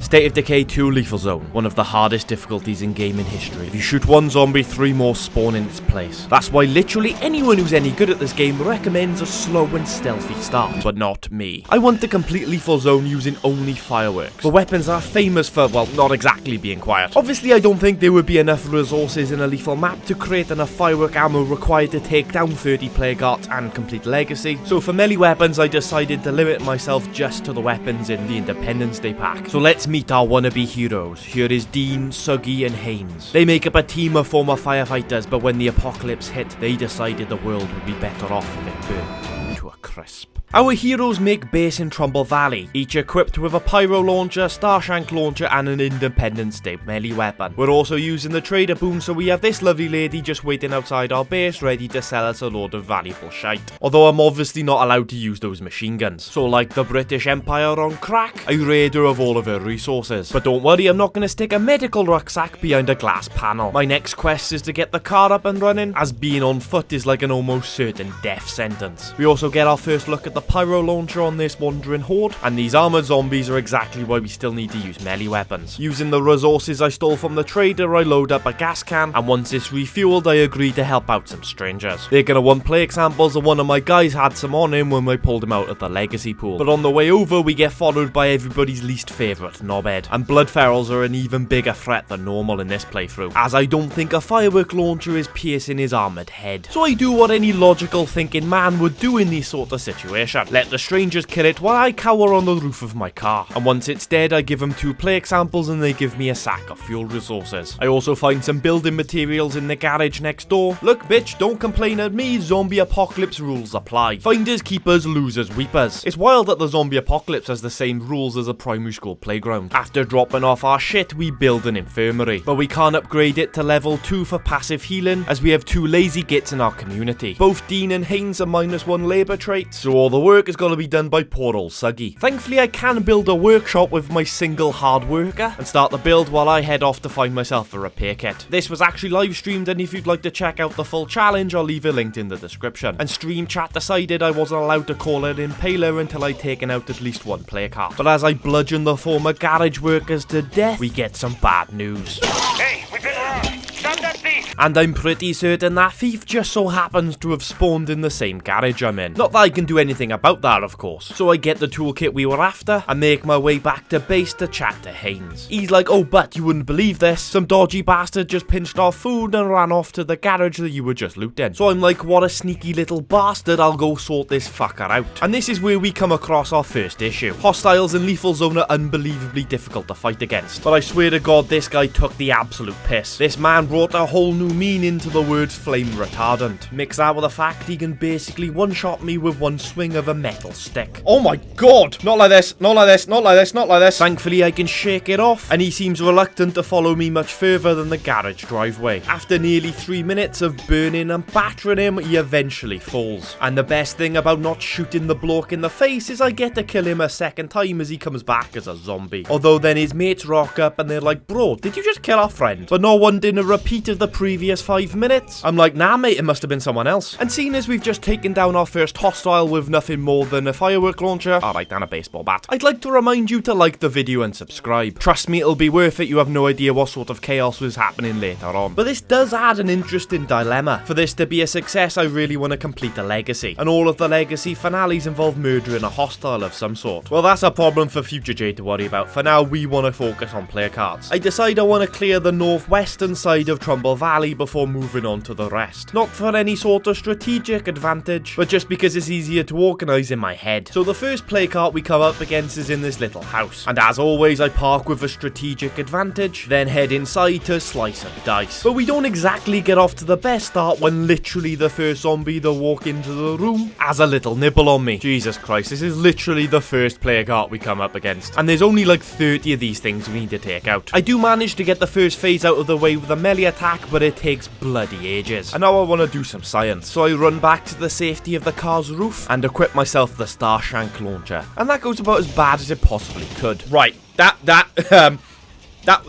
State of Decay 2 Lethal Zone, one of the hardest difficulties in gaming history. If you shoot one zombie, 3 more spawn in its place. That's why literally anyone who's any good at this game recommends a slow and stealthy start, but not me. I want to complete Lethal Zone using only fireworks. The weapons are famous for, well, not exactly being quiet. Obviously, I don't think there would be enough resources in a lethal map to create enough firework ammo required to take down 30 player guards and complete Legacy. So for melee weapons, I decided to limit myself just to the weapons in the Independence Day pack. So let's meet our wannabe heroes. Here is Dean, Suggy and Haynes. They make up a team of former firefighters, but when the apocalypse hit, they decided the world would be better off if it burned to a crisp. Our heroes make base in Trumbull Valley, each equipped with a pyro launcher, starshank launcher and an Independence Day melee weapon. We're also using the trader boom, so we have this lovely lady just waiting outside our base ready to sell us a load of valuable shite. Although I'm obviously not allowed to use those machine guns. So like the British Empire on crack, I raid her of all of her resources. But don't worry, I'm not going to stick a medical rucksack behind a glass panel. My next quest is to get the car up and running, as being on foot is like an almost certain death sentence. We also get our first look at the pyro launcher on this wandering horde, and these armored zombies are exactly why we still need to use melee weapons. Using the resources I stole from the trader, I load up a gas can, and once it's refueled, I agree to help out some strangers. They're gonna want play examples, and one of my guys had some on him when I pulled him out of the legacy pool. But on the way over, we get followed by everybody's least favourite, knobhead, and blood ferals are an even bigger threat than normal in this playthrough, as I don't think a firework launcher is piercing his armoured head. So I do what any logical thinking man would do in this sort of situation. Let the strangers kill it while I cower on the roof of my car. And once it's dead, I give them 2 play examples and they give me a sack of fuel resources. I also find some building materials in the garage next door. Look bitch, don't complain at me, zombie apocalypse rules apply. Finders, keepers, losers, weepers. It's wild that the zombie apocalypse has the same rules as a primary school playground. After dropping off our shit, we build an infirmary. But we can't upgrade it to level 2 for passive healing, as we have 2 lazy gits in our community. Both Dean and Haynes are -1 labour traits, so all the work is going to be done by poor old Suggy. Thankfully I can build a workshop with my single hard worker and start the build while I head off to find myself a repair kit. This was actually live streamed, and if you'd like to check out the full challenge, I'll leave it linked in the description. And stream chat decided I wasn't allowed to call it Impaler until I'd taken out at least 1 player card. But as I bludgeon the former garage workers to death, we get some bad news. Hey, we've been around. Stop that thief! And I'm pretty certain that thief just so happens to have spawned in the same garage I'm in. Not that I can do anything about that, of course. So I get the toolkit we were after and make my way back to base to chat to Haynes. He's like, oh, but you wouldn't believe this. Some dodgy bastard just pinched our food and ran off to the garage that you were just looting. So I'm like, what a sneaky little bastard, I'll go sort this fucker out. And this is where we come across our first issue. Hostiles in Lethal Zone are unbelievably difficult to fight against. But I swear to God, this guy took the absolute piss. This man brought a whole new meaning to the word flame retardant. Mix that with the fact he can basically one-shot me with 1 swing of a metal stick. Oh my god! Not like this, not like this, not like this, not like this. Thankfully I can shake it off, and he seems reluctant to follow me much further than the garage driveway. After nearly 3 minutes of burning and battering him, he eventually falls. And the best thing about not shooting the bloke in the face is I get to kill him a second time as he comes back as a zombie. Although then his mates rock up and they're like, bro, did you just kill our friend? But no one did a repeat of the previous 5 minutes. I'm like, nah mate, it must have been someone else. And seeing as we've just taken down our first hostile with nothing more than a firework launcher, alright, and a baseball bat, I'd like to remind you to like the video and subscribe. Trust me, it'll be worth it. You have no idea what sort of chaos was happening later on. But this does add an interesting dilemma. For this to be a success, I really want to complete a legacy, and all of the legacy finales involve murdering a hostile of some sort. Well, that's a problem for future Jay to worry about. For now, we want to focus on player cards. I decide I want to clear the northwestern side of Trumbull Valley before moving on to the rest. Not for any sort of strategic advantage, but just because it's easier to organise in my head. So the first play cart we come up against is in this little house, and as always I park with a strategic advantage, then head inside to slice and dice. But we don't exactly get off to the best start when literally the first zombie to walk into the room has a little nibble on me. Jesus Christ, this is literally the first player cart we come up against, and there's only like 30 of these things we need to take out. I do manage to get the first phase out of the way with a melee attack, but it takes bloody ages. And now I want to do some science, so I run back to the safety of the car's roof and equip myself the Starshank launcher, and that goes about as bad as it possibly could. Right, that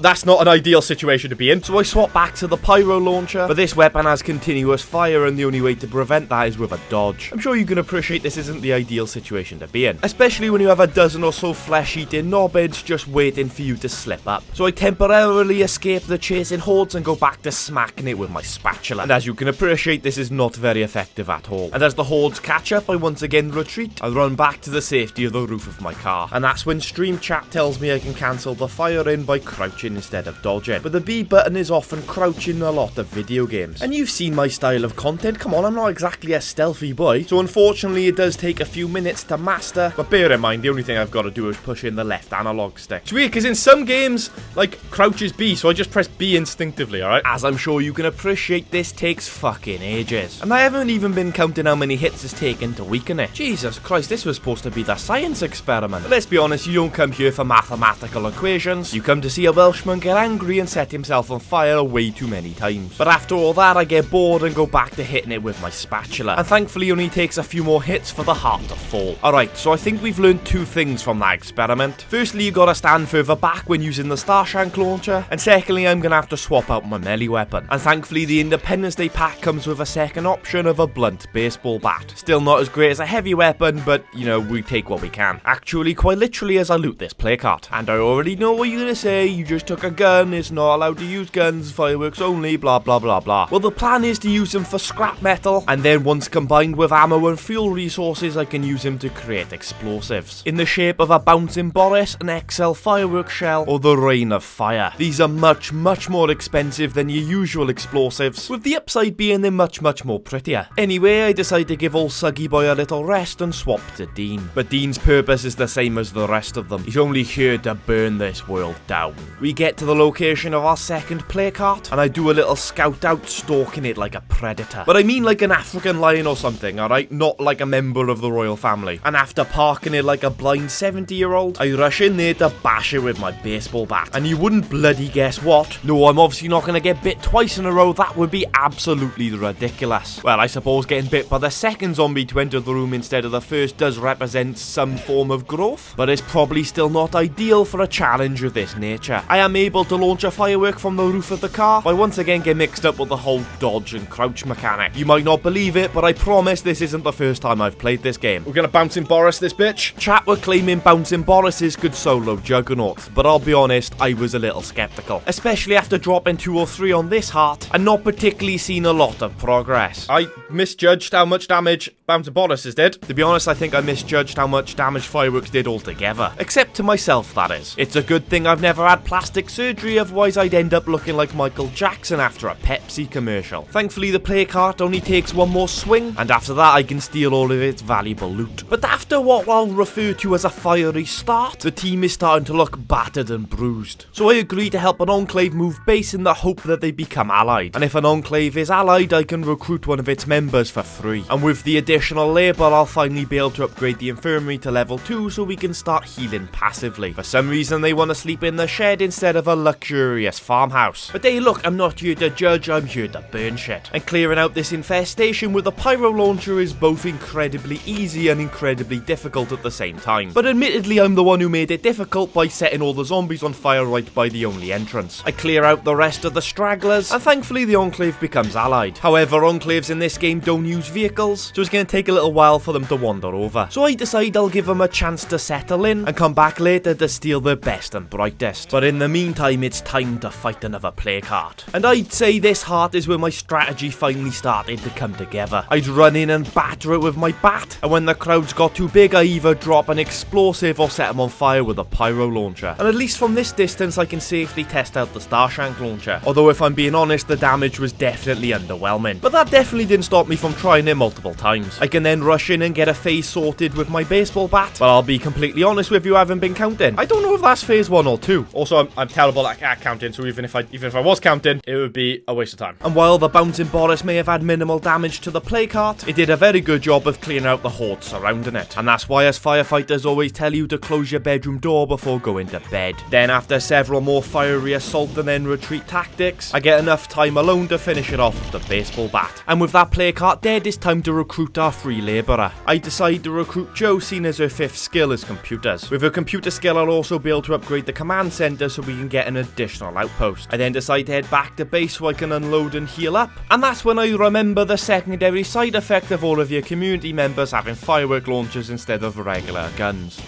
That's not an ideal situation to be in. So I swap back to the pyro launcher, but this weapon has continuous fire, and the only way to prevent that is with a dodge. I'm sure you can appreciate this isn't the ideal situation to be in, especially when you have a dozen or so flesh-eating knobheads just waiting for you to slip up. So I temporarily escape the chasing hordes and go back to smacking it with my spatula. And as you can appreciate, this is not very effective at all. And as the hordes catch up, I once again retreat. I run back to the safety of the roof of my car. And that's when Stream Chat tells me I can cancel the firing by crouching instead of dodging. But the B button is often crouching in a lot of video games. And you've seen my style of content. Come on, I'm not exactly a stealthy boy. So unfortunately, it does take a few minutes to master. But bear in mind, the only thing I've got to do is push in the left analog stick. It's weird, because in some games, like, crouch is B, so I just press B instinctively, alright? As I'm sure you can appreciate, this takes fucking ages. And I haven't even been counting how many hits it's taken to weaken it. Jesus Christ, this was supposed to be the science experiment. But let's be honest, you don't come here for mathematical equations. You come to see a Welshman get angry and set himself on fire way too many times. But after all that, I get bored and go back to hitting it with my spatula. And thankfully, it only takes a few more hits for the heart to fall. Alright, so I think we've learned two things from that experiment. Firstly, you gotta stand further back when using the Starshank launcher. And secondly, I'm gonna have to swap out my melee weapon. And thankfully, the Independence Day pack comes with a second option of a blunt baseball bat. Still not as great as a heavy weapon, but, you know, we take what we can. Actually, quite literally as I loot this placard. And I already know what you're gonna say, you just took a gun, it's not allowed to use guns, fireworks only, blah blah blah blah. Well, the plan is to use them for scrap metal, and then once combined with ammo and fuel resources, I can use them to create explosives. In the shape of a bouncing Boris, an XL fireworks shell, or the rain of fire. These are much more expensive than your usual explosives, with the upside being they're much more prettier. Anyway, I decide to give old Suggy Boy a little rest and swap to Dean. But Dean's purpose is the same as the rest of them. He's only here to burn this world down. We get to the location of our second placard, and I do a little scout out, stalking it like a predator. But I mean like an African lion or something, alright? Not like a member of the royal family. And after parking it like a blind 70-year-old, I rush in there to bash it with my baseball bat. And you wouldn't bloody guess what? No, I'm obviously not going to get bit twice in a row. That would be absolutely ridiculous. Well, I suppose getting bit by the second zombie to enter the room instead of the first does represent some form of growth, but it's probably still not ideal for a challenge of this nature. I am able to launch a firework from the roof of the car, but I once again get mixed up with the whole dodge and crouch mechanic. You might not believe it, but I promise this isn't the first time I've played this game. We're gonna Bouncing Boris this bitch. Chat were claiming Bouncing Boris's could solo juggernauts, but I'll be honest, I was a little skeptical, especially after dropping 2 or 3 on this heart and not particularly seeing a lot of progress. I misjudged how much damage Bouncing Boris did. To be honest, I think I misjudged how much damage fireworks did altogether. Except to myself, that is. It's a good thing I've never had plastic surgery, otherwise I'd end up looking like Michael Jackson after a Pepsi commercial. Thankfully, the play cart only takes one more swing, and after that I can steal all of its valuable loot. But after what I'll refer to as a fiery start, the team is starting to look battered and bruised. So I agree to help an enclave move base in the hope that they become allied. And if an enclave is allied, I can recruit one of its members for free. And with the additional labour, I'll finally be able to upgrade the infirmary to level 2 so we can start healing passively. For some reason, they want to sleep in the shed instead of a luxurious farmhouse. But hey, look, I'm not here to judge, I'm here to burn shit. And clearing out this infestation with a pyro launcher is both incredibly easy and incredibly difficult at the same time. But admittedly, I'm the one who made it difficult by setting all the zombies on fire right by the only entrance. I clear out the rest of the stragglers, and thankfully the enclave becomes allied. However, enclaves in this game don't use vehicles, so it's going to take a little while for them to wander over. So I decide I'll give them a chance to settle in and come back later to steal their best and brightest. But in the meantime, it's time to fight another play card. And I'd say this heart is where my strategy finally started to come together. I'd run in and batter it with my bat, and when the crowds got too big, I either drop an explosive or set them on fire with a pyro launcher. And at least from this distance, I can safely test out the Starshank launcher. Although if I'm being honest, the damage was definitely underwhelming. But that definitely didn't stop me from trying it multiple times. I can then rush in and get a phase sorted with my baseball bat. But I'll be completely honest with you, I haven't been counting. I don't know if that's phase 1 or 2. Also, I'm terrible at counting, so even if I was counting, it would be a waste of time. And while the Bouncing Boris may have had minimal damage to the play cart, it did a very good job of clearing out the horde surrounding it. And that's why, as firefighters always tell you, to close your bedroom door before going to bed. Then after several more fiery assault and then retreat tactics, I get enough time alone to finish it off with the baseball bat. And with that play cart dead, it's time to recruit our free labourer. I decide to recruit Jo, seeing as her 5th skill is computers. With her computer skill, I'll also be able to upgrade the command centre so we can get an additional outpost. I then decide to head back to base so I can unload and heal up, and that's when I remember the secondary side effect of all of your community members having firework launchers instead of regular guns.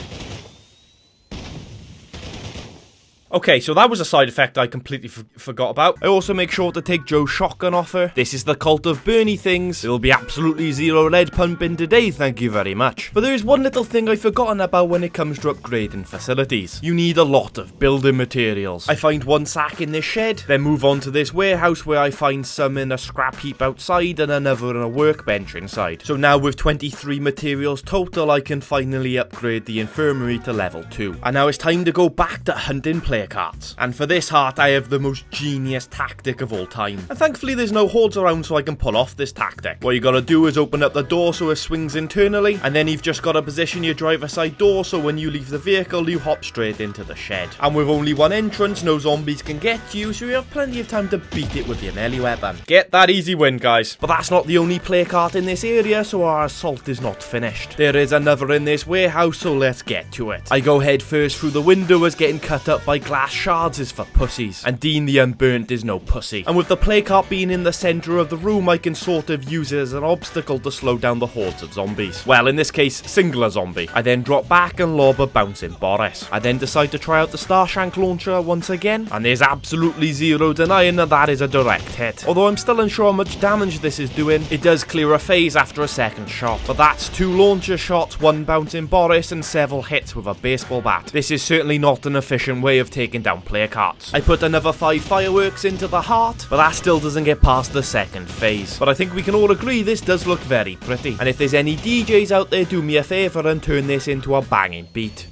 Okay, so that was a side effect I completely forgot about. I also make sure to take Joe's shotgun off her. This is the Cult of Bernie things. There will be absolutely zero lead pumping today, thank you very much. But there is one little thing I've forgotten about when it comes to upgrading facilities. You need a lot of building materials. I find one sack in this shed, then move on to this warehouse where I find some in a scrap heap outside and another in a workbench inside. So now with 23 materials total, I can finally upgrade the infirmary to level 2. And now it's time to go back to hunting player cards. And for this heart, I have the most genius tactic of all time. And thankfully there's no hordes around so I can pull off this tactic. What you gotta do is open up the door so it swings internally, and then you've just gotta position your driver's side door so when you leave the vehicle, you hop straight into the shed. And with only one entrance, no zombies can get you, so you have plenty of time to beat it with your melee weapon. Get that easy win, guys. But that's not the only player cart in this area, so our assault is not finished. There is another in this warehouse, so let's get to it. I go head first through the window as getting cut up by glass shards is for pussies, and Dean the Unburnt is no pussy. And with the play cart being in the centre of the room, I can sort of use it as an obstacle to slow down the hordes of zombies. Well, in this case, singular zombie. I then drop back and lob a bouncing Boris. I then decide to try out the Starshank launcher once again, and there's absolutely zero denying that is a direct hit. Although I'm still unsure how much damage this is doing, it does clear a phase after a second shot. But that's 2 launcher shots, 1 bouncing Boris, and several hits with a baseball bat. This is certainly not an efficient way of taking down player carts. I put another 5 fireworks into the heart, but that still doesn't get past the second phase. But I think we can all agree this does look very pretty. And if there's any DJs out there, do me a favour and turn this into a banging beat.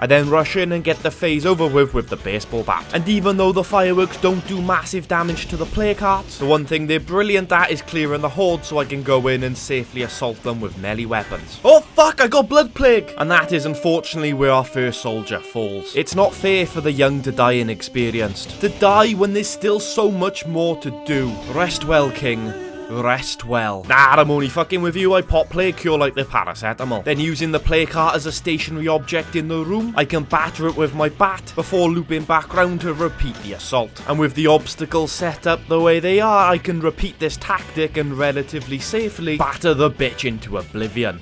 I then rush in and get the phase over with the baseball bat. And even though the fireworks don't do massive damage to the player carts, the one thing they're brilliant at is clearing the horde so I can go in and safely assault them with melee weapons. Oh fuck, I got blood plague! And that is unfortunately where our first soldier falls. It's not fair for the young to die inexperienced. To die when there's still so much more to do. Rest well, King. Rest well. Nah, I'm only fucking with you. I pop plague cure like the paracetamol. Then using the play cart as a stationary object in the room, I can batter it with my bat before looping back round to repeat the assault. And with the obstacles set up the way they are, I can repeat this tactic and relatively safely batter the bitch into oblivion.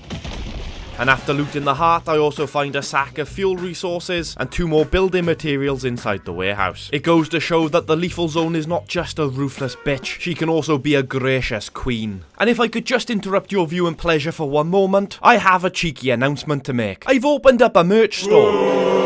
And after looting the heart, I also find a sack of fuel resources and 2 more building materials inside the warehouse. It goes to show that the lethal zone is not just a ruthless bitch, she can also be a gracious queen. And if I could just interrupt your viewing pleasure for one moment, I have a cheeky announcement to make. I've opened up a merch store.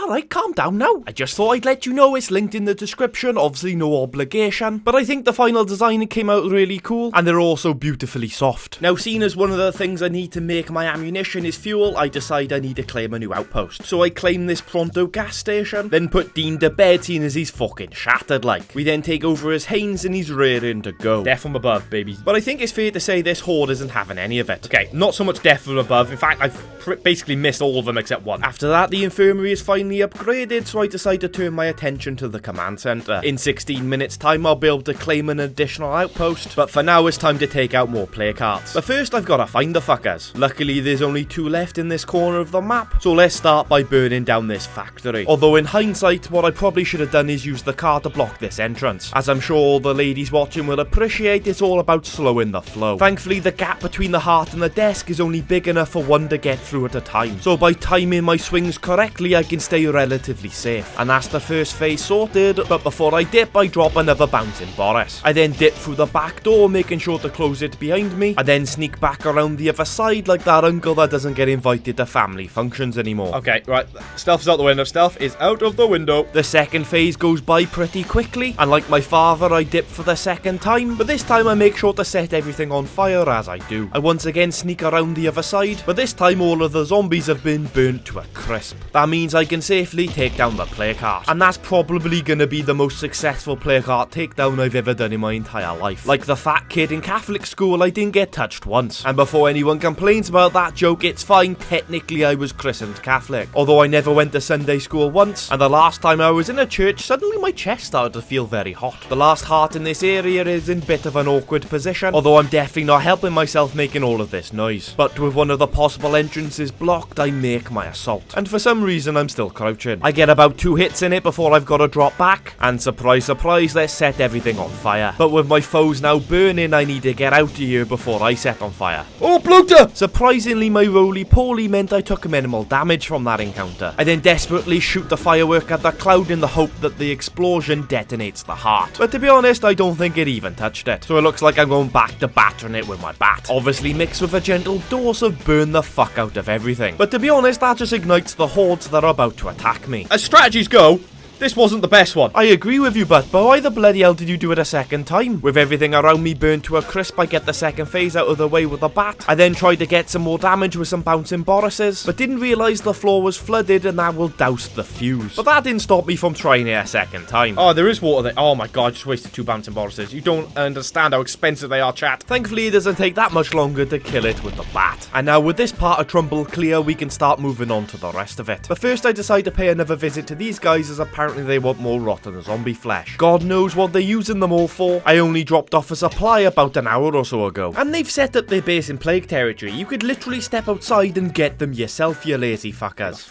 Alright, calm down now. I just thought I'd let you know it's linked in the description, obviously no obligation. But I think the final design came out really cool, and they're also beautifully soft. Now, seeing as one of the things I need to make my ammunition is fuel, I decide I need to claim a new outpost. So I claim this Pronto gas station, then put Dean to bed seeing as he's fucking shattered like. We then take over his Haines and he's raring to go. Death from above, baby. But I think it's fair to say this horde isn't having any of it. Okay, not so much death from above. In fact, I've basically missed all of them except one. After that, the infirmary is finally upgraded, so I decide to turn my attention to the command center. In 16 minutes time, I'll be able to claim an additional outpost, but for now it's time to take out more player carts. But first I've got to find the fuckers. Luckily there's only 2 left in this corner of the map, so let's start by burning down this factory. Although in hindsight, what I probably should have done is use the car to block this entrance. As I'm sure all the ladies watching will appreciate, it's all about slowing the flow. Thankfully the gap between the heart and the desk is only big enough for one to get through at a time, so by timing my swings correctly I can stay relatively safe. And that's the first phase sorted, but before I dip I drop another bouncing Boris. I then dip through the back door, making sure to close it behind me. I then sneak back around the other side like that uncle that doesn't get invited to family functions anymore. Okay, right, stealth's out the window. Stealth is out of the window. The second phase goes by pretty quickly, and like my father I dip for the second time, but this time I make sure to set everything on fire as I do. I once again sneak around the other side, but this time all of the zombies have been burnt to a crisp. That means I can safely safely take down the player cart. And that's probably gonna be the most successful player cart takedown I've ever done in my entire life. Like the fat kid in Catholic school, I didn't get touched once. And before anyone complains about that joke, it's fine, technically I was christened Catholic. Although I never went to Sunday school once, and the last time I was in a church, suddenly my chest started to feel very hot. The last heart in this area is in a bit of an awkward position, although I'm definitely not helping myself making all of this noise. But with one of the possible entrances blocked, I make my assault. And for some reason, I'm still crouching. I get about 2 hits in it before I've got to drop back, and surprise, surprise, let's set everything on fire. But with my foes now burning, I need to get out of here before I set on fire. Oh, bloater! Surprisingly, my roly-poly meant I took minimal damage from that encounter. I then desperately shoot the firework at the cloud in the hope that the explosion detonates the heart. But to be honest, I don't think it even touched it. So it looks like I'm going back to battering it with my bat. Obviously mixed with a gentle dose of burn the fuck out of everything. But to be honest, that just ignites the hordes that are about to attack me. As strategies go, this wasn't the best one. I agree with you, but why the bloody hell did you do it a second time? With everything around me burned to a crisp, I get the second phase out of the way with a bat. I then tried to get some more damage with some bouncing Borises, but didn't realise the floor was flooded and that will douse the fuse. But that didn't stop me from trying it a second time. Oh, there is water there. Oh my god, just wasted 2 bouncing Borises. You don't understand how expensive they are, chat. Thankfully, it doesn't take that much longer to kill it with the bat. And now with this part of Trumbull clear, we can start moving on to the rest of it. But first, I decide to pay another visit to these guys, as apparently they want more rotten zombie flesh. God knows what they're using them all for. I only dropped off a supply about an hour or so ago. And they've set up their base in plague territory. You could literally step outside and get them yourself, you lazy fuckers.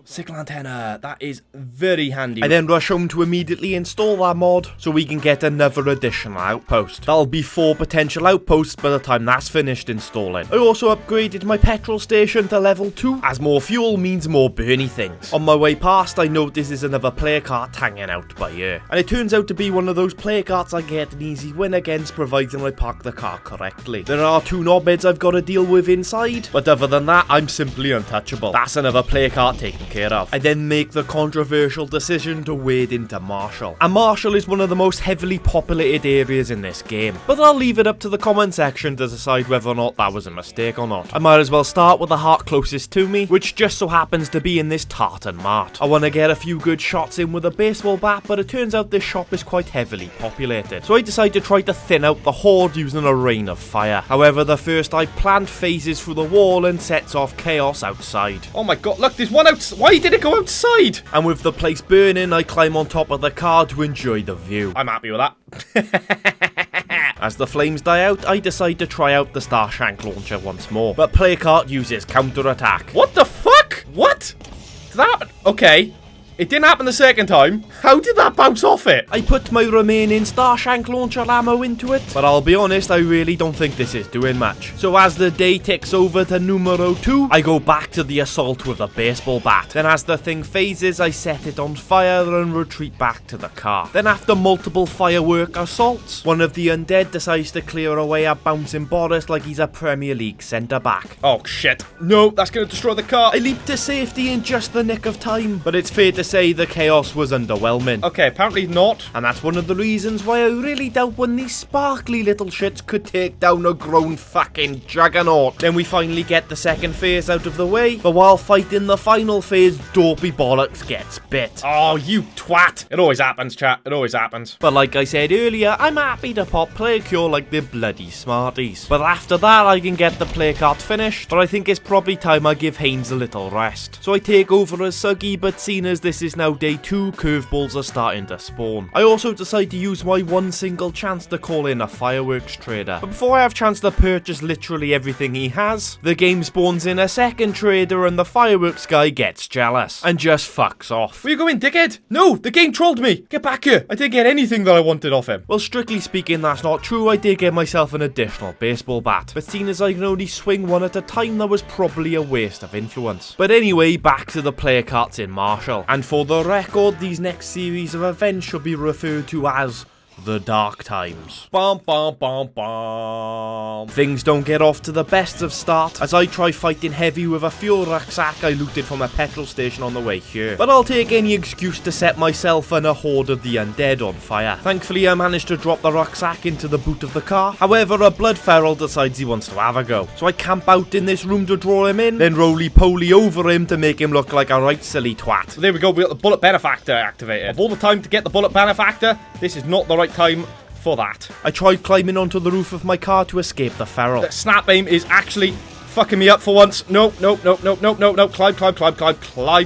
Signal antenna, that is very handy. I then rush home to immediately install that mod so we can get another additional outpost. That'll be 4 potential outposts by the time that's finished installing. I also upgraded my petrol station to level 2, as more fuel means more burny things. On my way past, I notice there's another player cart hanging out by here. And it turns out to be one of those player carts I get an easy win against, providing I park the car correctly. There are 2 knobheads I've got to deal with inside, but other than that, I'm simply untouchable. That's another player cart taken care of. I then make the controversial decision to wade into Marshall. And Marshall is one of the most heavily populated areas in this game, but I'll leave it up to the comment section to decide whether or not that was a mistake or not. I might as well start with the heart closest to me, which just so happens to be in this tartan mart. I want to get a few good shots in with a baseball bat, but it turns out this shop is quite heavily populated. So I decide to try to thin out the horde using a rain of fire. However, the first I plant phases through the wall and sets off chaos outside. Oh my god, look, there's one outside. Why did it go outside? And with the place burning, I climb on top of the car to enjoy the view. I'm happy with that. As the flames die out, I decide to try out the Starshank launcher once more, but player cart uses counter-attack. What the fuck? What? Did that happen? Okay. It didn't happen the second time. How did that bounce off it? I put my remaining Starshank launcher ammo into it, but I'll be honest, I really don't think this is doing much. So as the day ticks over to numero 2, I go back to the assault with a baseball bat. Then as the thing phases, I set it on fire and retreat back to the car. Then after multiple firework assaults, one of the undead decides to clear away a bouncing Boris like he's a Premier League centre-back. Oh shit. No, that's going to destroy the car. I leap to safety in just the nick of time, but it's fair to say the chaos was underwhelming. Okay, apparently not. And that's one of the reasons why I really doubt when these sparkly little shits could take down a grown fucking juggernaut. Then we finally get the second phase out of the way, but while fighting the final phase, Dopey Bollocks gets bit. Oh, you twat. It always happens, chat. It always happens. But like I said earlier, I'm happy to pop play cure like the bloody smarties. But after that, I can get the play cart finished, but I think it's probably time I give Haynes a little rest. So I take over as Suggy, but seeing as this is now day 2, curveballs are starting to spawn. I also decide to use my one single chance to call in a fireworks trader. But before I have chance to purchase literally everything he has, the game spawns in a second trader and the fireworks guy gets jealous and just fucks off. Where you going, dickhead? No, the game trolled me. Get back here. I didn't get anything that I wanted off him. Well, strictly speaking, that's not true. I did get myself an additional baseball bat, but seeing as I can only swing one at a time, that was probably a waste of influence. But anyway, back to the player carts in Marshall. And for the record, these next series of events should be referred to as The dark times. Bum, bum, bum, bum. Things don't get off to the best of start as I try fighting heavy with a fuel rucksack I looted from a petrol station on the way here. But I'll take any excuse to set myself and a horde of the undead on fire. Thankfully I managed to drop the rucksack into the boot of the car. However, a blood feral decides he wants to have a go. So I camp out in this room to draw him in, then roly-poly over him to make him look like a right silly twat. So there we go, we got the bullet benefactor activated. Of all the time to get the bullet benefactor, this is not the right time for that. I tried climbing onto the roof of my car to escape the feral. The snap aim is actually fucking me up for once. No. Climb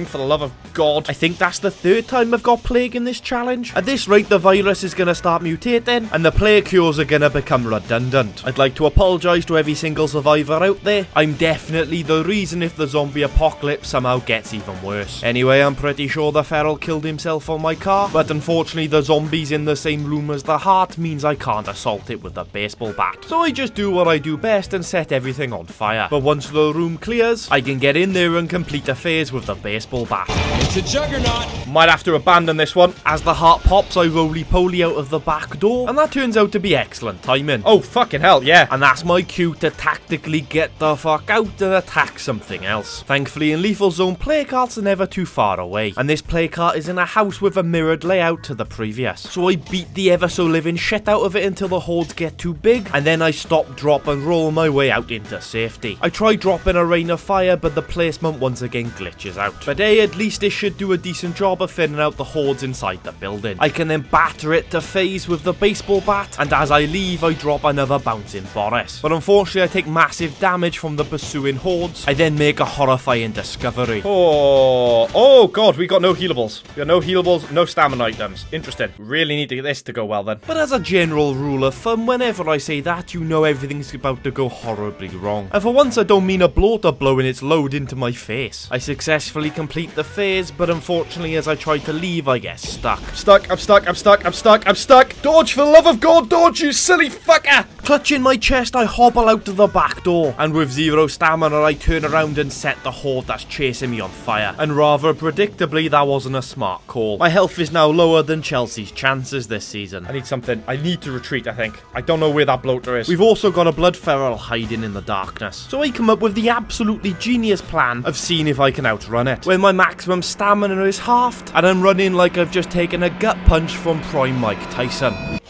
for the love of God. I think that's the third time I've got plague in this challenge. At this rate, the virus is going to start mutating, and the player cures are going to become redundant. I'd like to apologise to every single survivor out there. I'm definitely the reason if the zombie apocalypse somehow gets even worse. Anyway, I'm pretty sure the feral killed himself on my car, but unfortunately the zombie's in the same room as the heart means I can't assault it with a baseball bat. So I just do what I do best and set everything on fire. But once the room clears, I can get in there and complete a phase with the baseball bat. It's a juggernaut. Might have to abandon this one. As the heart pops, I roly-poly out of the back door, and that turns out to be excellent timing. Oh, fucking hell, yeah. And that's my cue to tactically get the fuck out and attack something else. Thankfully, in Lethal Zone, play carts are never too far away, and this play cart is in a house with a mirrored layout to the previous. So I beat the ever-so-living shit out of it until the hordes get too big, and then I stop, drop, and roll my way out into safety. I try dropping a rain of fire, but the placement once again glitches out. But hey, at least it should do a decent job of thinning out the hordes inside the building. I can then batter it to phase with the baseball bat, and as I leave, I drop another bouncing Boris. But unfortunately, I take massive damage from the pursuing hordes. I then make a horrifying discovery. Oh god, we got no healables. We got no healables, no stamina items. Interesting. Really need to get this to go well then. But as a general rule of thumb, whenever I say that, you know everything's about to go horribly wrong. And for once, I don't mean a bloater blowing its load into my face. I successfully complete the phase, but unfortunately, as I try to leave, I get stuck. I'm stuck. Dodge, for the love of God, dodge, you silly fucker! Clutching my chest, I hobble out to the back door, and with zero stamina, I turn around and set the horde that's chasing me on fire. And rather predictably, that wasn't a smart call. My health is now lower than Chelsea's chances this season. I need something. I need to retreat, I think. I don't know where that bloater is. We've also got a blood feral hiding in the darkness. So I come up with the absolutely genius plan of seeing if I can outrun it. When my maximum stamina is halved, and I'm running like I've just taken a gut punch from Prime Mike Tyson.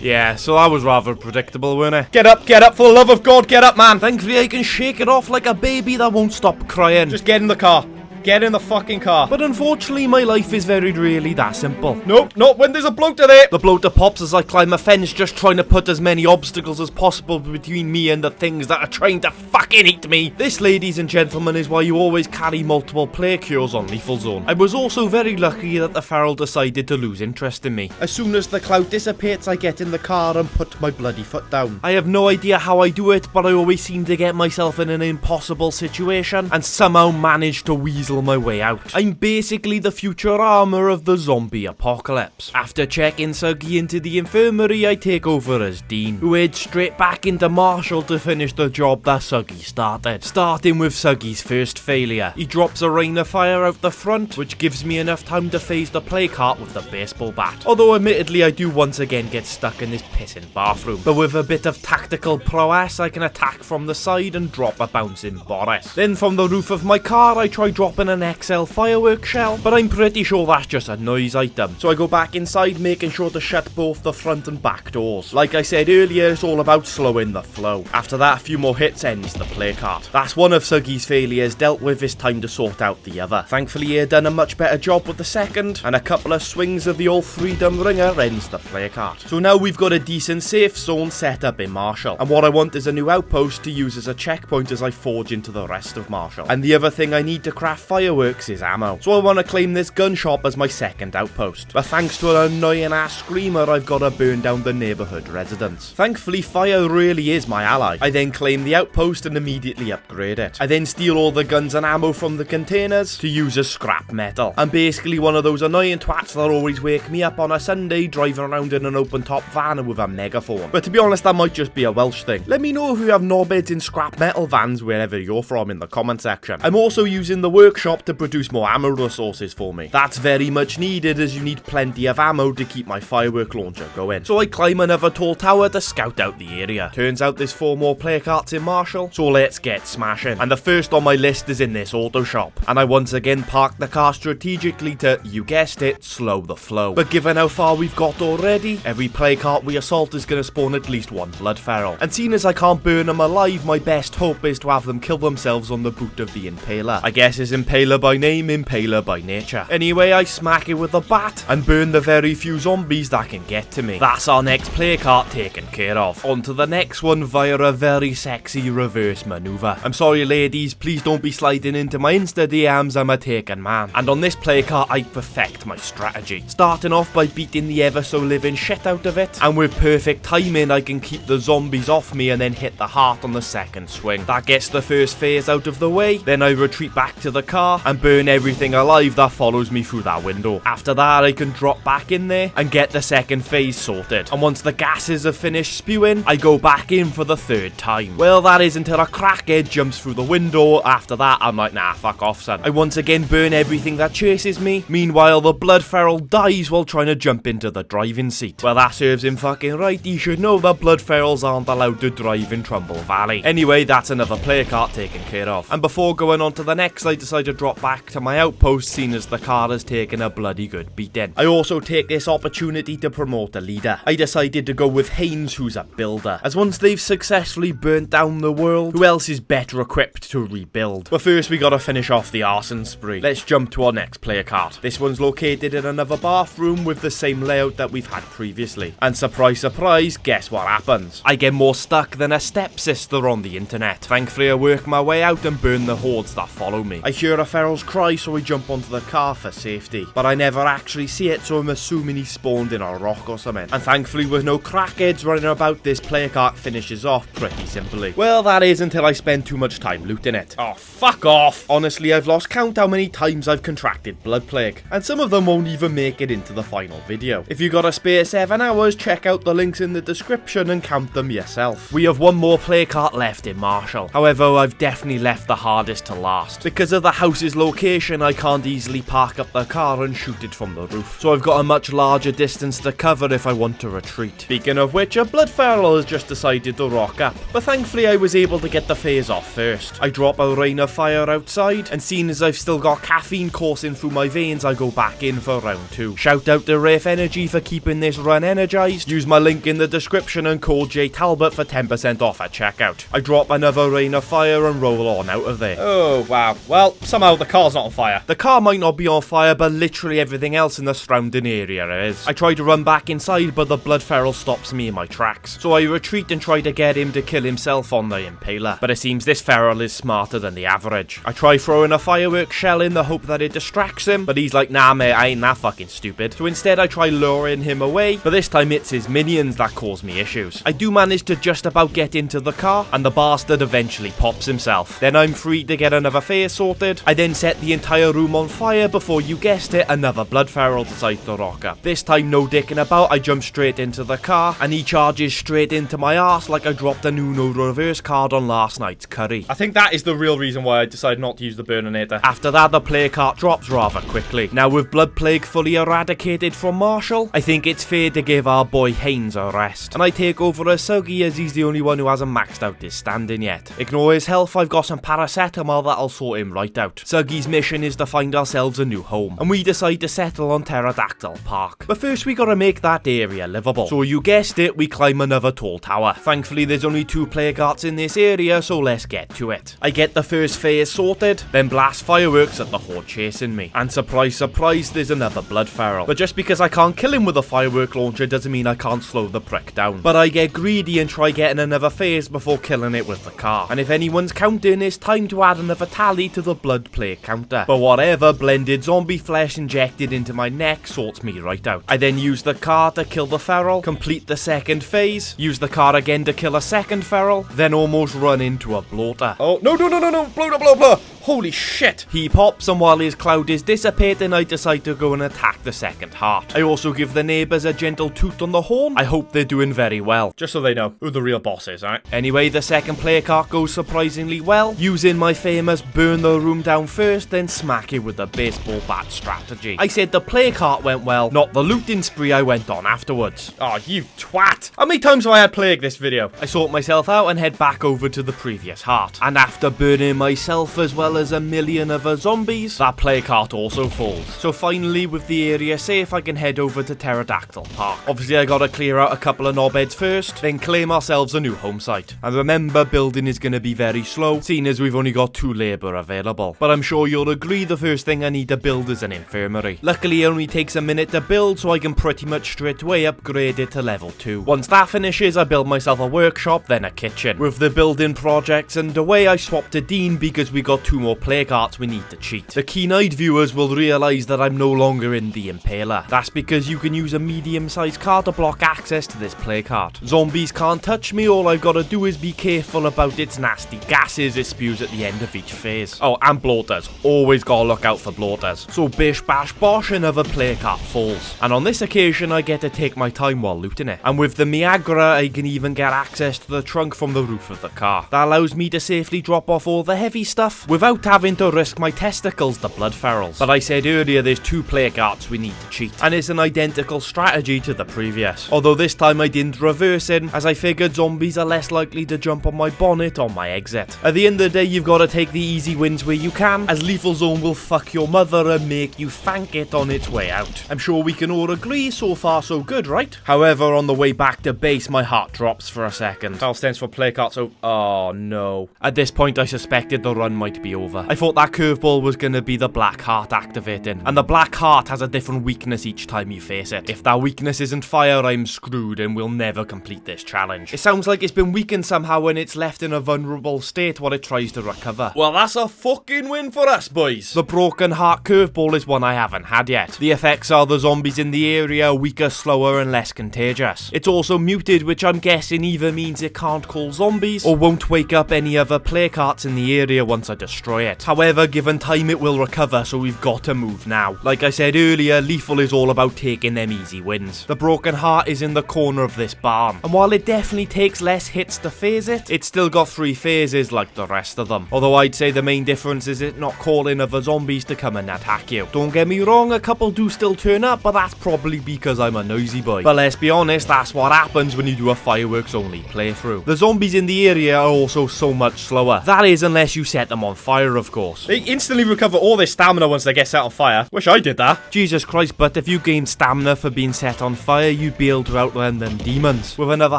Yeah, so that was rather predictable, weren't it? Get up, for the love of God, get up, man! Thankfully I can shake it off like a baby that won't stop crying. Just get in the car. Get in the fucking car. But unfortunately, my life is very rarely that simple. Nope, not when there's a bloater there. The bloater pops as I climb a fence, just trying to put as many obstacles as possible between me and the things that are trying to fucking eat me. This, ladies and gentlemen, is why you always carry multiple player cures on Lethal Zone. I was also very lucky that the feral decided to lose interest in me. As soon as the cloud dissipates, I get in the car and put my bloody foot down. I have no idea how I do it, but I always seem to get myself in an impossible situation and somehow manage to weasel my way out. I'm basically the future armor of the zombie apocalypse. After checking Suggy into the infirmary, I take over as Dean, who heads straight back into Marshall to finish the job that Suggy started. Starting with Suggy's first failure. He drops a rain of fire out the front, which gives me enough time to phase the play cart with the baseball bat. Although admittedly I do once again get stuck in this pissing bathroom. But with a bit of tactical prowess, I can attack from the side and drop a bouncing Boris. Then from the roof of my car, I try dropping an XL firework shell, but I'm pretty sure that's just a noise item. So I go back inside, making sure to shut both the front and back doors. Like I said earlier, it's all about slowing the flow. After that, a few more hits ends the play cart. That's one of Suggy's failures dealt with. It's time to sort out the other. Thankfully, he had done a much better job with the second, and a couple of swings of the old freedom ringer ends the play cart. So now we've got a decent safe zone set up in Marshall, and what I want is a new outpost to use as a checkpoint as I forge into the rest of Marshall. And the other thing I need to craft fireworks is ammo. So I want to claim this gun shop as my second outpost. But thanks to an annoying ass screamer, I've got to burn down the neighborhood residents. Thankfully, fire really is my ally. I then claim the outpost and immediately upgrade it. I then steal all the guns and ammo from the containers to use as scrap metal. I'm basically one of those annoying twats that always wake me up on a Sunday driving around in an open top van with a megaphone. But to be honest, that might just be a Welsh thing. Let me know if you have knobheads in scrap metal vans wherever you're from in the comment section. I'm also using the work workshop to produce more ammo resources for me. That's very much needed as you need plenty of ammo to keep my firework launcher going. So I climb another tall tower to scout out the area. Turns out there's 4 more player carts in Marshall, so let's get smashing. And the first on my list is in this auto shop. And I once again parked the car strategically to, you guessed it, slow the flow. But given how far we've got already, every player cart we assault is going to spawn at least 1 blood feral. And seeing as I can't burn them alive, my best hope is to have them kill themselves on the boot of the Impaler. I guess it's Impaler by name, Impaler by nature. Anyway, I smack it with a bat and burn the very few zombies that can get to me. That's our next player cart taken care of. On to the next one via a very sexy reverse maneuver. I'm sorry ladies, please don't be sliding into my Insta DMs, I'm a taken man. And on this player cart, I perfect my strategy. Starting off by beating the ever so living shit out of it, and with perfect timing I can keep the zombies off me and then hit the heart on the second swing. That gets the first phase out of the way, then I retreat back to the car and burn everything alive that follows me through that window. After that I can drop back in there and get the second phase sorted, and once the gases have finished spewing, I go back in for the 3rd time. Well, that is until a crackhead jumps through the window. After that I'm like, nah, fuck off son. I once again burn everything that chases me. Meanwhile the blood feral dies while trying to jump into the driving seat. Well, that serves him fucking right. He should know that blood ferals aren't allowed to drive in Trumbull Valley. Anyway, that's another player cart taken care of. And before going on to the next, I decide to drop back to my outpost, seeing as the car has taken a bloody good beating. I also take this opportunity to promote a leader. I decided to go with Haynes, who's a builder, as once they've successfully burnt down the world, who else is better equipped to rebuild? But first we gotta finish off the arson spree. Let's jump to our next player cart. This one's located in another bathroom with the same layout that we've had previously. And surprise surprise, guess what happens? I get more stuck than a stepsister on the internet. Thankfully I work my way out and burn the hordes that follow me. I hear a feral's cry, so I jump onto the car for safety, but I never actually see it, so I'm assuming he spawned in a rock or something. And thankfully with no crackheads running about, this player cart finishes off pretty simply. Well, that is until I spend too much time looting it. Oh, fuck off! Honestly, I've lost count how many times I've contracted blood plague, and some of them won't even make it into the final video. If you got a spare 7 hours, check out the links in the description and count them yourself. We have 1 more player cart left in Marshall. However, I've definitely left the hardest to last. Because of the house's location, I can't easily park up the car and shoot it from the roof, so I've got a much larger distance to cover if I want to retreat. Speaking of which, a blood feral has just decided to rock up, but thankfully I was able to get the phase off first. I drop a rain of fire outside, and seeing as I've still got caffeine coursing through my veins, I go back in for round 2. Shout out to Rafe Energy for keeping this run energized. Use my link in the description and code Talbot for 10% off at checkout. I drop another rain of fire and roll on out of there. Oh wow, well somehow the car's not on fire. The car might not be on fire, but literally everything else in the surrounding area is. I try to run back inside, but the blood feral stops me in my tracks, so I retreat and try to get him to kill himself on the Impaler, but it seems this feral is smarter than the average. I try throwing a firework shell in the hope that it distracts him, but he's like, nah mate, I ain't that fucking stupid. So instead I try luring him away, but this time it's his minions that cause me issues. I do manage to just about get into the car, and the bastard eventually pops himself. Then I'm free to get another phase sorted. I then set the entire room on fire before, you guessed it, another blood feral decides to rock up. This time no dicking about, I jump straight into the car, and he charges straight into my arse like I dropped an Uno reverse card on last night's curry. I think that is the real reason why I decided not to use the Burninator. After that, the player cart drops rather quickly. Now with blood plague fully eradicated from Marshall, I think it's fair to give our boy Haynes a rest, and I take over as Suggy as he's the only one who hasn't maxed out his standing yet. Ignore his health, I've got some paracetamol that'll sort him right out. Suggy's mission is to find ourselves a new home, and we decide to settle on Pterodactyl Park. But first we gotta make that area livable. So you guessed it, we climb another tall tower. Thankfully there's only 2 player carts in this area, so let's get to it. I get the first phase sorted, then blast fireworks at the horde chasing me. And surprise surprise, there's another blood feral. But just because I can't kill him with a firework launcher doesn't mean I can't slow the prick down. But I get greedy and try getting another phase before killing it with the car. And if anyone's counting, it's time to add another tally to the blood plague counter. But whatever, blended zombie flesh injected into my neck sorts me right out. I then use the car to kill the feral, complete the second phase, use the car again to kill a second feral, then almost run into a bloater. Oh, no, bloater. Holy shit! He pops, and while his cloud is dissipating, I decide to go and attack the second heart. I also give the neighbours a gentle toot on the horn. I hope they're doing very well, just so they know who the real boss is, alright? Anyway, the second play cart goes surprisingly well, using my famous burn the room down first, then smack it with a baseball bat strategy. I said the play cart went well, not the looting spree I went on afterwards. Oh, you twat! How many times have I had plague this video? I sort myself out and head back over to the previous heart. And after burning myself as well as a million other zombies, that play cart also falls. So finally, with the area safe, I can head over to Pterodactyl Park. Obviously, I gotta clear out a couple of knobheads first, then claim ourselves a new home site. And remember, building is gonna be very slow, seeing as we've only got 2 labour available. But I'm sure you'll agree the first thing I need to build is an infirmary. Luckily, it only takes a minute to build, so I can pretty much straight away upgrade it to level 2. Once that finishes, I build myself a workshop, then a kitchen. With the building projects underway, I swap to Dean because we got 2 more play carts we need to cheat. The keen-eyed viewers will realise that I'm no longer in the Impaler. That's because you can use a medium-sized car to block access to this play cart. Zombies can't touch me, all I've got to do is be careful about its nasty gases it spews at the end of each phase. Oh, and bloaters. Always gotta look out for bloaters. So bish bash bosh, another play cart falls. And on this occasion, I get to take my time while looting it. And with the Miagra, I can even get access to the trunk from the roof of the car. That allows me to safely drop off all the heavy stuff without having to risk my testicles to blood ferals. But I said earlier there's 2 play carts we need to cheat, and it's an identical strategy to the previous. Although this time I didn't reverse it, as I figured zombies are less likely to jump on my bonnet on my exit. At the end of the day, you've got to take the easy wins where you can, as Lethal Zone will fuck your mother and make you thank it on its way out. I'm sure we can all agree, so far so good, right? However, on the way back to base, my heart drops for a second. That stands for play cart, so oh no. At this point, I suspected the run might be over. I thought that curveball was gonna be the black heart activating, and the black heart has a different weakness each time you face it. If that weakness isn't fire, I'm screwed and we'll never complete this challenge. It sounds like it's been weakened somehow when it's left in a vulnerable state while it tries to recover. Well, that's a fucking win for us, boys. The broken heart curveball is one I haven't had yet. The effects are the zombies in the area are weaker, slower, and less contagious. It's also muted, which I'm guessing either means it can't call zombies or won't wake up any other play carts in the area once I destroy it. However, given time, it will recover, so we've got to move now. Like I said earlier, Lethal is all about taking them easy wins. The broken heart is in the corner of this barn, and while it definitely takes less hits to phase it, it's still got 3 phases like the rest of them. Although I'd say the main difference is it not calling other zombies to come and attack you. Don't get me wrong, a couple do still turn up, but that's probably because I'm a noisy boy. But let's be honest, that's what happens when you do a fireworks only playthrough. The zombies in the area are also so much slower. That is unless you set them on fire, of course. They instantly recover all their stamina once they get set on fire. Wish I did that. Jesus Christ, but if you gain stamina for being set on fire, you'd be able to outrun them demons. With another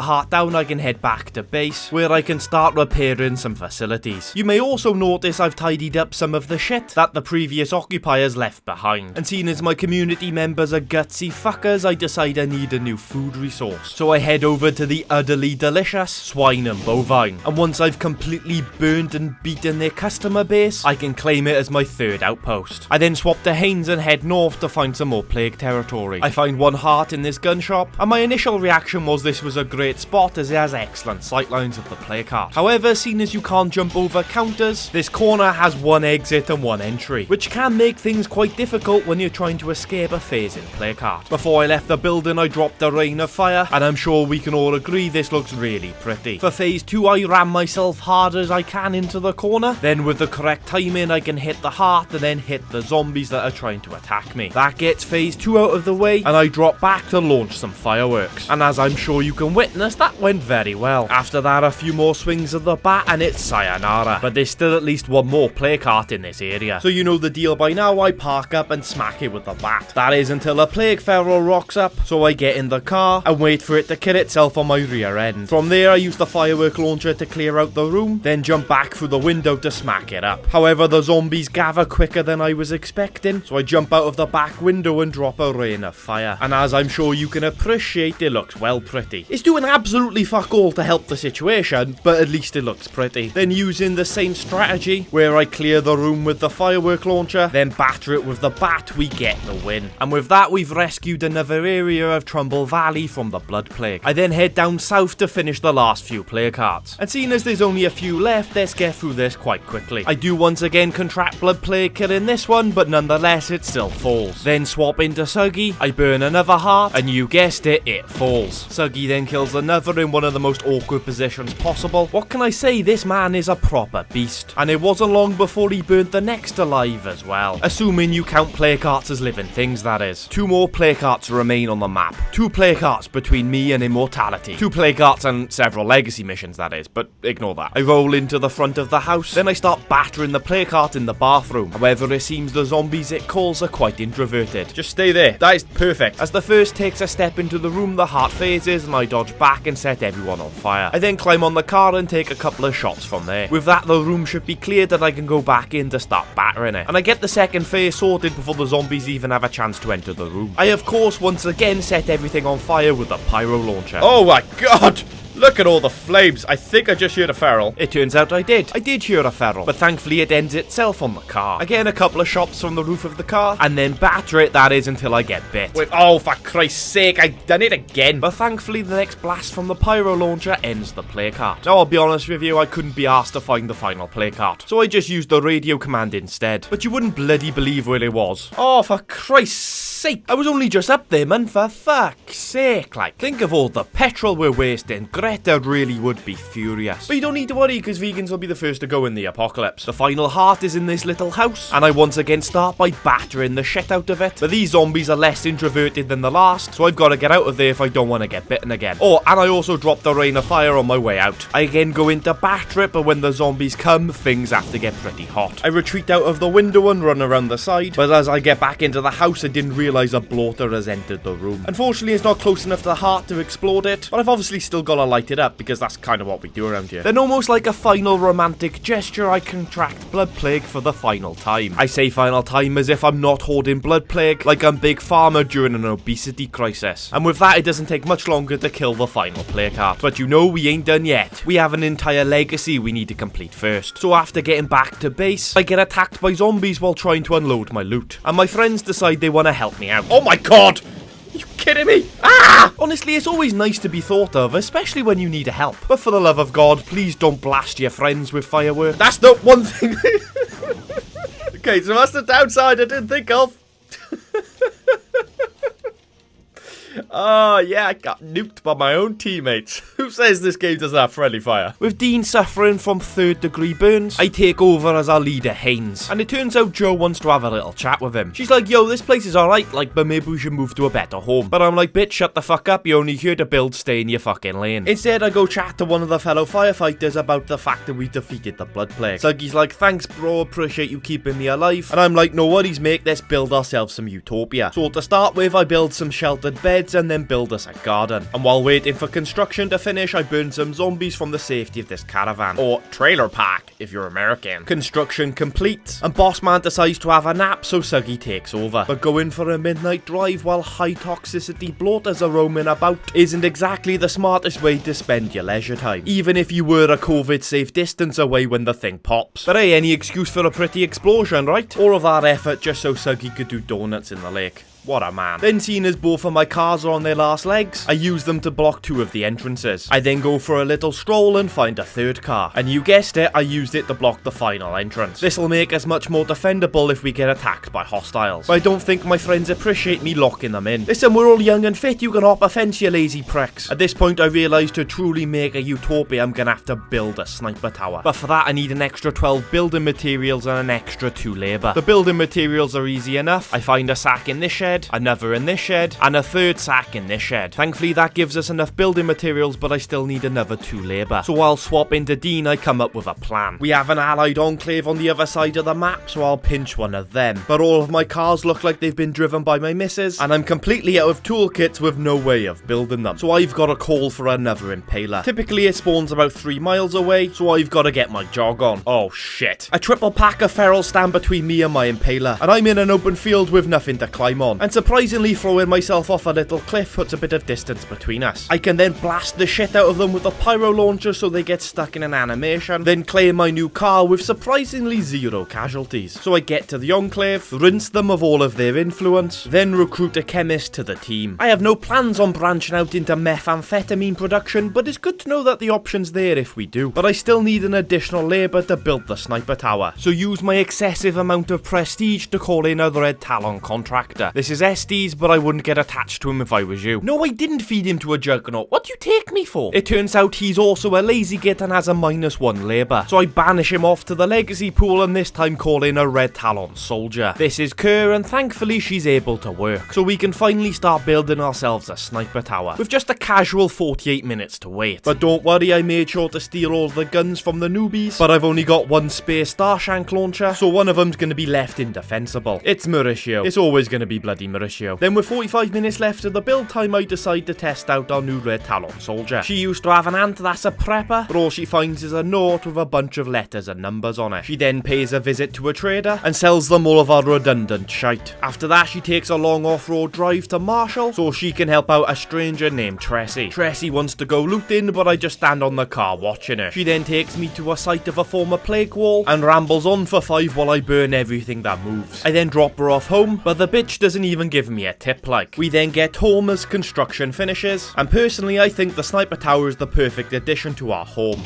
heart down, I can head back to base, where I can start repairing some facilities. You may also notice I've tidied up some of the shit that the previous occupiers left behind. And seeing as my community members are gutsy fuckers, I decide I need a new food resource. So I head over to the utterly delicious swine and bovine. And once I've completely burnt and beaten their customer base, I can claim it as my 3rd outpost. I then swap to Haynes and head north to find some more plague territory. I find 1 heart in this gun shop, and my initial reaction was this was a great spot as it has excellent sightlines of the play cart. However, seeing as you can't jump over counters, this corner has 1 exit and 1 entry, which can make things quite difficult when you're trying to escape a phasing play cart. Before I left the building, I dropped a rain of fire, and I'm sure we can all agree this looks really pretty. For phase 2, I ram myself hard as I can into the corner, then with the correct timing I can hit the heart and then hit the zombies that are trying to attack me. That gets phase 2 out of the way, and I drop back to launch some fireworks. And as I'm sure you can witness, that went very well. After that, a few more swings of the bat and it's sayonara. But there's still at least 1 more play cart in this area. So you know the deal by now, I park up and smack it with the bat. That is until a plague feral rocks up, so I get in the car and wait for it to kill itself on my rear end. From there, I use the firework launcher to clear out the room, then jump back through the window to smack it up. However, the zombies gather quicker than I was expecting, so I jump out of the back window and drop a rain of fire. And as I'm sure you can appreciate, it looks well pretty. It's doing absolutely fuck all to help the situation, but at least it looks pretty. Then using the same strategy, where I clear the room with the firework launcher, then batter it with the bat, we get the win. And with that, we've rescued another area of Trumbull Valley from the blood plague. I then head down south to finish the last few plague carts. And seeing as there's only a few left, let's get through this quite quickly. I do once again contract blood plague killing this one, but nonetheless it still falls. Then swap into Suggy, I burn another heart, and you guessed it, it falls. Suggy then kills another in one of the most awkward positions possible. What can I say, this man is a proper beast. And it wasn't long before he burnt the next alive as well. Assuming you count plague hearts as living things, that is. 2 more plague hearts remain on the map. 2 plague hearts between me and immortality. 2 plague hearts and several legacy missions, that is, but ignore that. I roll into the front of the house, then I start battering the plague heart in the bathroom. However, it seems the zombies it calls are quite introverted. Just stay there. That is perfect. As the first takes a step into the room, the heart phases and I dodge back and set everyone on fire. I then climb on the car and take a couple of shots from there. With that, the room should be cleared and I can go back in to start battering it. And I get the second phase sorted before the zombies even have a chance to enter the room. I of course once again set everything on fire with a pyro launcher. Oh my god! Look at all the flames. I think I just heard a feral. It turns out I did. I did hear a feral. But thankfully it ends itself on the car. Again, a couple of shots from the roof of the car. And then batter it, that is, until I get bit. Wait, oh, for Christ's sake, I done it again. But thankfully the next blast from the pyro launcher ends the plague heart. Now, I'll be honest with you, I couldn't be asked to find the final plague heart. So I just used the radio command instead. But you wouldn't bloody believe where it was. Oh, for Christ's sake. I was only just up there, man, for fuck's sake. Like, think of all the petrol we're wasting. Greta really would be furious. But you don't need to worry, because vegans will be the first to go in the apocalypse. The final heart is in this little house, and I once again start by battering the shit out of it. But these zombies are less introverted than the last, so I've got to get out of there if I don't want to get bitten again. Oh, and I also dropped the rain of fire on my way out. I again go into batter it, but when the zombies come, things have to get pretty hot. I retreat out of the window and run around the side, but as I get back into the house, I didn't realise a bloater has entered the room. Unfortunately, it's not close enough to the heart to explode it, but I've obviously still got to light it up, because that's kind of what we do around here. Then almost like a final romantic gesture, I contract blood plague for the final time. I say final time as if I'm not hoarding blood plague, like I'm Big Pharma during an obesity crisis. And with that, it doesn't take much longer to kill the final plague heart. But you know, we ain't done yet. We have an entire legacy we need to complete first. So after getting back to base, I get attacked by zombies while trying to unload my loot. And my friends decide they want to help me out. Oh my god! Are you kidding me? Ah! Honestly, it's always nice to be thought of, especially when you need help. But for the love of God, please don't blast your friends with fireworks. That's the one thing. Okay, so that's the downside I didn't think of. Oh, yeah, I got nuked by my own teammates. Who says this game doesn't have friendly fire? With Dean suffering from 3rd degree burns, I take over as our leader, Haynes. And it turns out Joe wants to have a little chat with him. She's like, yo, this place is alright, like, but maybe we should move to a better home. But I'm like, bitch, shut the fuck up, you're only here to build, stay in your fucking lane. Instead, I go chat to one of the fellow firefighters about the fact that we defeated the blood plague. Suggy's like, thanks bro, appreciate you keeping me alive. And I'm like, no worries mate, let's build ourselves some utopia. So to start with, I build some sheltered beds and then build us a garden. And while waiting for construction to finish, I burn some zombies from the safety of this caravan. Or trailer park, if you're American. Construction complete, and Boss Man decides to have a nap, so Suggy takes over. But going for a midnight drive while high toxicity bloaters are roaming about isn't exactly the smartest way to spend your leisure time, even if you were a COVID safe distance away when the thing pops. But hey, any excuse for a pretty explosion, right? All of that effort just so Suggy could do donuts in the lake. What a man. Then seeing as both of my cars are on their last legs, I use them to block 2 of the entrances. I then go for a little stroll and find a 3rd car. And you guessed it, I used it to block the final entrance. This will make us much more defendable if we get attacked by hostiles. But I don't think my friends appreciate me locking them in. Listen, we're all young and fit, you can hop a fence, you lazy pricks. At this point I realise to truly make a utopia I'm gonna have to build a sniper tower. But for that I need an extra 12 building materials and an extra 2 labour. The building materials are easy enough. I find a sack in this shed, another in this shed, and a 3rd sack in this shed. Thankfully that gives us enough building materials, but I still need another 2 labour. So while swapping to Dean, I come up with a plan. We have an allied enclave on the other side of the map, so I'll pinch one of them. But all of my cars look like they've been driven by my missus, and I'm completely out of toolkits with no way of building them. So I've got to call for another impaler. Typically it spawns about 3 miles away, so I've got to get my jog on. Oh shit. A triple pack of ferals stand between me and my impaler, and I'm in an open field with nothing to climb on. on, and surprisingly throwing myself off a little cliff puts a bit of distance between us. I can then blast the shit out of them with a pyro launcher so they get stuck in an animation, then claim my new car with surprisingly 0 casualties. So I get to the Enclave, rinse them of all of their influence, then recruit a chemist to the team. I have no plans on branching out into methamphetamine production, but it's good to know that the option's there if we do. But I still need an additional labour to build the sniper tower, so use my excessive amount of prestige to call in a Red Talon contractor. This is Estes, but I wouldn't get attached to him if I was you. No, I didn't feed him to a juggernaut. What do you take me for? It turns out he's also a lazy git and has a -1 labour, so I banish him off to the legacy pool and this time call in a Red Talon soldier. This is Kerr, and thankfully she's able to work, so we can finally start building ourselves a sniper tower, with just a casual 48 minutes to wait. But don't worry, I made sure to steal all the guns from the newbies, but I've only got one spare Starshank launcher, so one of them's going to be left indefensible. It's Mauricio. It's always going to be bloody Mauricio. Then with 45 minutes left of the build time, I decide to test out our new Red Talon soldier. She used to have an aunt that's a prepper, but all she finds is a note with a bunch of letters and numbers on it. She then pays a visit to a trader and sells them all of our redundant shite. After that, she takes a long off-road drive to Marshall so she can help out a stranger named Tressie. Tressie wants to go looting, but I just stand on the car watching her. She then takes me to a site of a former plague wall and rambles on for 5 while I burn everything that moves. I then drop her off home, but the bitch doesn't even give me a tip like. We then get home as construction finishes, and personally I think the sniper tower is the perfect addition to our home.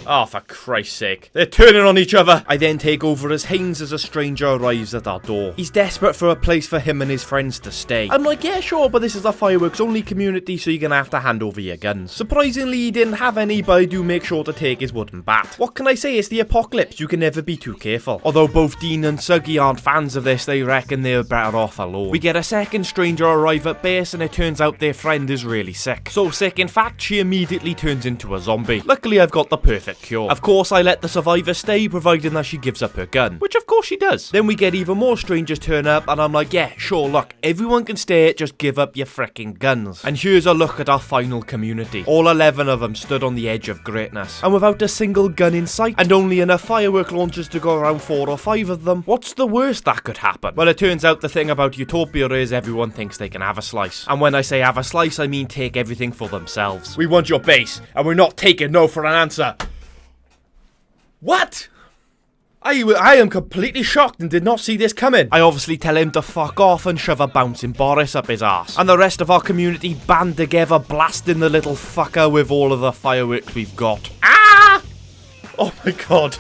Oh, for Christ's sake. They're turning on each other. I then take over as Haynes as a stranger arrives at our door. He's desperate for a place for him and his friends to stay. I'm like, yeah, sure, but this is a fireworks only community, so you're gonna have to hand over your guns. Surprisingly, he didn't have any, but I do make sure to take his wooden bat. What can I say? It's the apocalypse. You can never be too careful. Although both Dean and Suggy aren't fans of this, they reckon they're better off alone. We get a second stranger arrive at base, and it turns out their friend is really sick. So sick, in fact, she immediately turns into a zombie. Luckily, I've got the perfect cure. Of course, I let the survivor stay, providing that she gives up her gun, which of course she does. Then we get even more strangers turn up, and I'm like, yeah, sure, look, everyone can stay, just give up your fricking guns. And here's a look at our final community. All 11 of them stood on the edge of greatness, and without a single gun in sight, and only enough firework launchers to go around 4 or 5 of them. What's the worst that could happen? Well, it turns out the thing about Utopia is everyone thinks they can have a slice. And when I say have a slice, I mean take everything for themselves. We want your base, and we're not taking no for an answer. What? I am completely shocked and did not see this coming. I obviously tell him to fuck off and shove a bouncing Boris up his arse. And the rest of our community band together, blasting the little fucker with all of the fireworks we've got. Ah! Oh my god.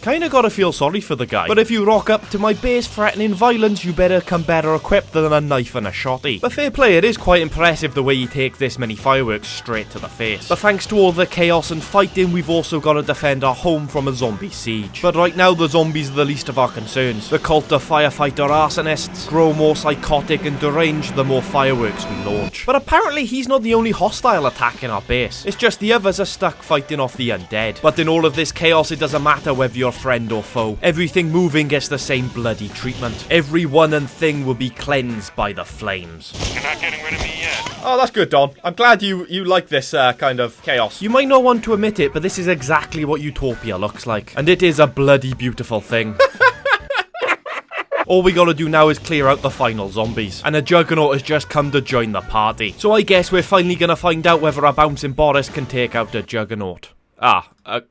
Kinda gotta feel sorry for the guy. But if you rock up to my base threatening violence, you better come better equipped than a knife and a shotty. But fair play, it is quite impressive the way he takes this many fireworks straight to the face. But thanks to all the chaos and fighting, we've also gotta defend our home from a zombie siege. But right now, the zombies are the least of our concerns. The cult of firefighter arsonists grow more psychotic and deranged the more fireworks we launch. But apparently, he's not the only hostile attacking our base. It's just the others are stuck fighting off the undead. But in all of this chaos, it doesn't matter whether you're friend or foe. Everything moving gets the same bloody treatment. Everyone and thing will be cleansed by the flames. You're not getting rid of me yet. Oh, that's good, Don. I'm glad you like this kind of chaos. You might not want to admit it, but this is exactly what Utopia looks like. And it is a bloody beautiful thing. All we gotta do now is clear out the final zombies. And a Juggernaut has just come to join the party. So I guess we're finally gonna find out whether a bouncing Boris can take out a Juggernaut.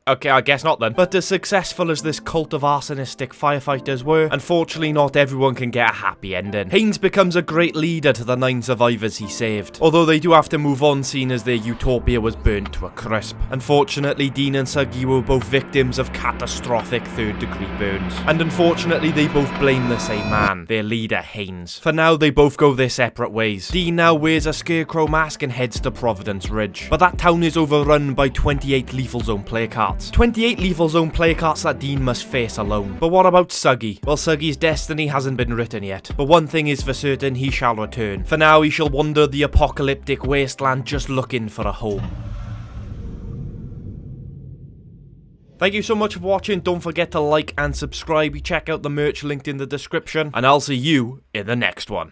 Okay, I guess not then. But as successful as this cult of arsonistic firefighters were, unfortunately not everyone can get a happy ending. Haynes becomes a great leader to the 9 survivors he saved, although they do have to move on seeing as their utopia was burnt to a crisp. Unfortunately, Dean and Suggy were both victims of catastrophic 3rd-degree burns, and unfortunately they both blame the same man, their leader Haynes. For now, they both go their separate ways. Dean now wears a scarecrow mask and heads to Providence Ridge, but that town is overrun by 28 lethal zone placards. 28 lethal zone placards that Dean must face alone. But what about Suggy? Well, Suggy's destiny hasn't been written yet, but one thing is for certain, he shall return. For now, he shall wander the apocalyptic wasteland just looking for a home. Thank you so much for watching. Don't forget to like and subscribe. Check out the merch linked in the description, and I'll see you in the next one.